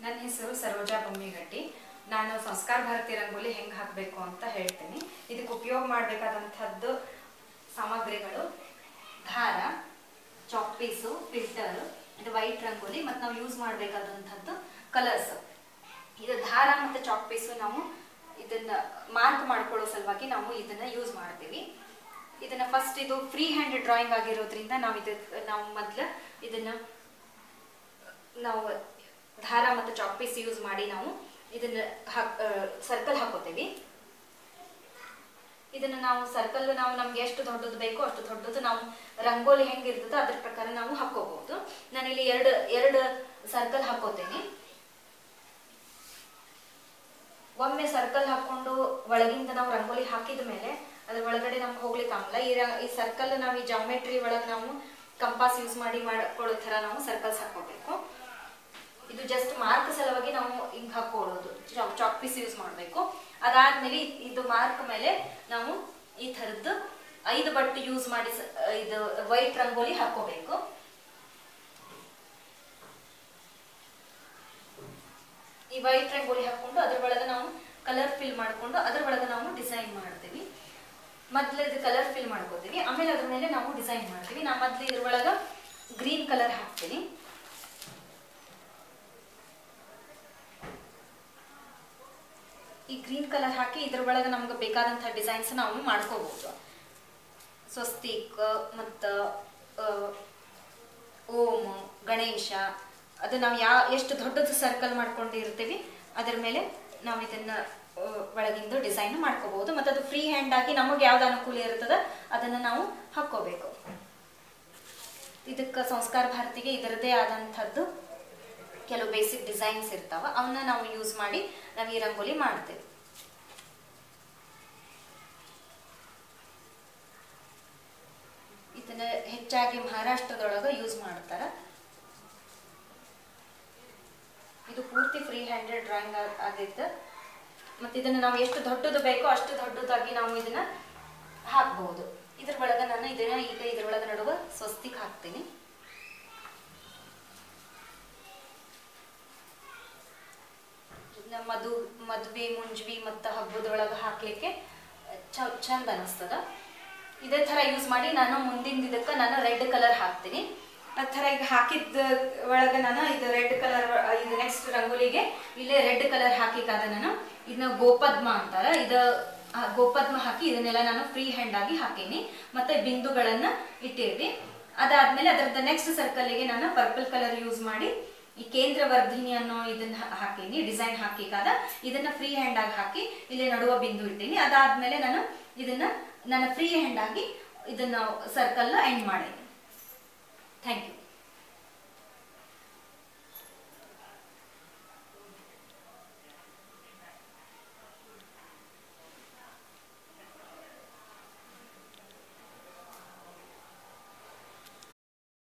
ನನ್ನ ಹೆಸರು ಸರೋಜಾ ಬೊಮ್ಮಿಗಟ್ಟಿ. ನಾನು ಸಂಸ್ಕಾರ ಭಾರತಿ ರಂಗೋಲಿ ಹೆಂಗೆ ಹಾಕಬೇಕು ಅಂತ ಹೇಳ್ತೀನಿ. ಇದಕ್ಕೆ ಉಪಯೋಗ ಮಾಡಬೇಕಾದಂಥದ್ದು ಸಾಮಗ್ರಿಗಳು: ದಾರ, ಚಾಕ್ ಪೀಸು, ಫಿಲ್ಟರ್, ಇದು ವೈಟ್ ರಂಗೋಲಿ ಮತ್ತು ನಾವು ಯೂಸ್ ಮಾಡಬೇಕಾದಂಥದ್ದು ಕಲರ್ಸ್. ಇದು ದಾರ ಮತ್ತು ಚಾಕ್ ಪೀಸು ನಾವು ಇದನ್ನ ಮಾರ್ಕ್ ಮಾಡ್ಕೊಳ್ಳೋ ಸಲುವಾಗಿ ನಾವು ಇದನ್ನ ಯೂಸ್ ಮಾಡ್ತೀವಿ. ಇದನ್ನ ಫಸ್ಟ್ ಇದು ಫ್ರೀ ಹ್ಯಾಂಡ್ ಡ್ರಾಯಿಂಗ್ ಆಗಿರೋದ್ರಿಂದ ನಾವು ಮೊದಲು ಇದನ್ನ ದಾರ ಮತ್ತು ಚಾಕ್ ಪೀಸ್ ಯೂಸ್ ಮಾಡಿ ನಾವು ಇದನ್ನ ಸರ್ಕಲ್ ಹಾಕೋತೀವಿ. ಇದನ್ನ ನಾವು ಸರ್ಕಲ್ ನಮ್ಗೆ ಎಷ್ಟು ದೊಡ್ಡದು ಬೇಕೋ ಅಷ್ಟು ದೊಡ್ಡದು ನಾವು ರಂಗೋಲಿ ಹೆಂಗಿರ್ತದೋ ಅದ್ರ ಪ್ರಕಾರ ನಾವು ಹಾಕೋಬಹುದು. ನಾನಿಲ್ಲಿ ಎರಡು ಸರ್ಕಲ್ ಹಾಕೋತೀನಿ. ಒಮ್ಮೆ ಸರ್ಕಲ್ ಹಾಕೊಂಡು ಒಳಗಿಂದ ನಾವು ರಂಗೋಲಿ ಹಾಕಿದ ಮೇಲೆ ಅದ್ರ ಒಳಗಡೆ ನಮ್ಗೆ ಹೋಗ್ಲಿಕ್ಕೆ ಆಗಲ್ಲ. ಈ ಸರ್ಕಲ್ ನಾವು ಈ ಜಾಮೆಟ್ರಿ ಒಳಗೆ ನಾವು ಕಂಪಾಸ್ ಯೂಸ್ ಮಾಡಿ ಮಾಡ್ಕೊಳ್ಳೋ ತರ ನಾವು ಸರ್ಕಲ್ಸ್ ಹಾಕೋಬೇಕು. ಇದು ಜಸ್ಟ್ ಮಾರ್ಕ್ ಸಲುವಾಗಿ ನಾವು ಹಿಂಗ್ ಹಾಕೊಳ್ಳೋದು, ಚಾಕ್ ಪೀಸ್ ಯೂಸ್ ಮಾಡಬೇಕು. ಅದಾದ್ಮೇಲೆ ಇದು ಮಾರ್ಕ್ ಮೇಲೆ ನಾವು ಈ ತರದ್ದು 5 ಬಟ್ ಯೂಸ್ ಮಾಡಿ ಇದು ವೈಟ್ ರಂಗೋಲಿ ಹಾಕೋಬೇಕು. ಈ ವೈಟ್ ರಂಗೋಲಿ ಹಾಕೊಂಡು ಅದ್ರ ಒಳಗೆ ನಾವು ಕಲರ್ ಫಿಲ್ ಮಾಡ್ಕೊಂಡು ಅದ್ರ ಒಳಗೆ ನಾವು ಡಿಸೈನ್ ಮಾಡ್ತೀವಿ. ಮೊದ್ಲು ಇದು ಕಲರ್ ಫಿಲ್ ಮಾಡ್ಕೋತೀವಿ, ಆಮೇಲೆ ಅದ್ರ ಮೇಲೆ ನಾವು ಡಿಸೈನ್ ಮಾಡ್ತೀವಿ. ನಾ ಮೊದ್ಲು ಇದ್ರ ಒಳಗ ಗ್ರೀನ್ ಕಲರ್ ಹಾಕ್ತೀನಿ. ಈ ಗ್ರೀನ್ ಕಲರ್ ಹಾಕಿ ಇದ್ರ ಒಳಗೆ ನಮ್ಗೆ ಬೇಕಾದಂತಹ ಡಿಸೈನ್ಸ್ ನಾವು ಮಾಡ್ಕೋಬಹುದು. ಸ್ವಸ್ತಿಕ್ ಮತ್ತ ಓಂ, ಗಣೇಶ, ಅದು ನಾವು ಎಷ್ಟು ದೊಡ್ಡದು ಸರ್ಕಲ್ ಮಾಡ್ಕೊಂಡಿರ್ತೀವಿ ಅದ್ರ ಮೇಲೆ ನಾವು ಇದನ್ನ ಒಳಗಿಂದ ಡಿಸೈನ್ ಮಾಡ್ಕೋಬಹುದು. ಮತ್ತು ಅದು ಫ್ರೀ ಹ್ಯಾಂಡ್ ಆಗಿ ನಮಗೆ ಯಾವ್ದು ಅನುಕೂಲ ಇರ್ತದ ಅದನ್ನ ನಾವು ಹಾಕೋಬೇಕು. ಇದಕ್ಕೆ ಸಂಸ್ಕಾರ ಭಾರತಿಗೆ ಇದರದೇ ಆದಂಥದ್ದು ಕೆಲವು ಬೇಸಿಕ್ ಡಿಸೈನ್ಸ್ ಇರ್ತಾವ, ಅವನ್ನ ನಾವು ಯೂಸ್ ಮಾಡಿ ನಾವು ಈ ರಂಗೋಲಿ ಮಾಡ್ತೇವೆ. ಇದನ್ನ ಹೆಚ್ಚಾಗಿ ಮಹಾರಾಷ್ಟ್ರದೊಳಗ ಯೂಸ್ ಮಾಡ್ತಾರ. ಇದು ಪೂರ್ತಿ ಫ್ರೀ ಹ್ಯಾಂಡೆಡ್ ಡ್ರಾಯಿಂಗ್ ಆಗಿತ್ತು. ಮತ್ತೆ ಇದನ್ನ ನಾವು ಎಷ್ಟು ದೊಡ್ಡದು ಬೇಕೋ ಅಷ್ಟು ದೊಡ್ಡದಾಗಿ ನಾವು ಇದನ್ನ ಹಾಕಬಹುದು. ಇದ್ರ ಒಳಗ ನಾನು ಈಗ ಇದ್ರೊಳಗ ನಡುವ ಸ್ವಸ್ತಿಕ್ ಹಾಕ್ತೀನಿ. ಮದ್ವೆ, ಮುಂಜ್ವಿ ಮತ್ತು ಹಬ್ಬದೊಳಗ ಹಾಕ್ಲಿಕ್ಕೆ ಚಂದ ಅನಿಸ್ತದ. ಇದೇ ತರ ಯೂಸ್ ಮಾಡಿ ನಾನು ಮುಂದಿನ ಇದಕ್ಕೆ ನಾನು ರೆಡ್ ಕಲರ್ ಹಾಕ್ತೀನಿ. ಆ ಥರ ಈಗ ಹಾಕಿದ ಒಳಗೆ ನಾನು ಇದು ರೆಡ್ ಕಲರ್, ಇದು ನೆಕ್ಸ್ಟ್ ರಂಗೋಲಿಗೆ ಇಲ್ಲೇ ರೆಡ್ ಕಲರ್ ಹಾಕಿಕಾದ ನಾನು ಇದನ್ನ ಗೋಪದ್ಮ ಅಂತಾರ, ಗೋಪದ್ಮ ಹಾಕಿ ಇದನ್ನೆಲ್ಲ ನಾನು ಫ್ರೀ ಹ್ಯಾಂಡ್ ಆಗಿ ಹಾಕೀನಿ. ಮತ್ತೆ ಬಿಂದುಗಳನ್ನ ಇಟ್ಟಿರ್ವಿ. ಅದಾದ್ಮೇಲೆ ಅದರದ ನೆಕ್ಸ್ಟ್ ಸರ್ಕಲ್ಗೆ ನಾನು ಪರ್ಪಲ್ ಕಲರ್ ಯೂಸ್ ಮಾಡಿ ಈ ಕೇಂದ್ರವರ್ಧಿನಿ ಅನ್ನೋ ಇದನ್ನ ಹಾಕೀನಿ, ಡಿಸೈನ್ ಹಾಕಿಕಾದ ಇದನ್ನ ಫ್ರೀ ಹ್ಯಾಂಡ್ ಆಗಿ ಹಾಕಿ ಇಲ್ಲಿ ನಡುವ ಬಿಂದು ಇಟ್ಟೀನಿ. ಅದಾದ್ಮೇಲೆ ನಾನು ಫ್ರೀ ಹ್ಯಾಂಡ್ ಆಗಿ ಇದನ್ನ ಸರ್ಕಲ್ ಎಂಡ್ ಮಾಡೀನಿ. Thank you.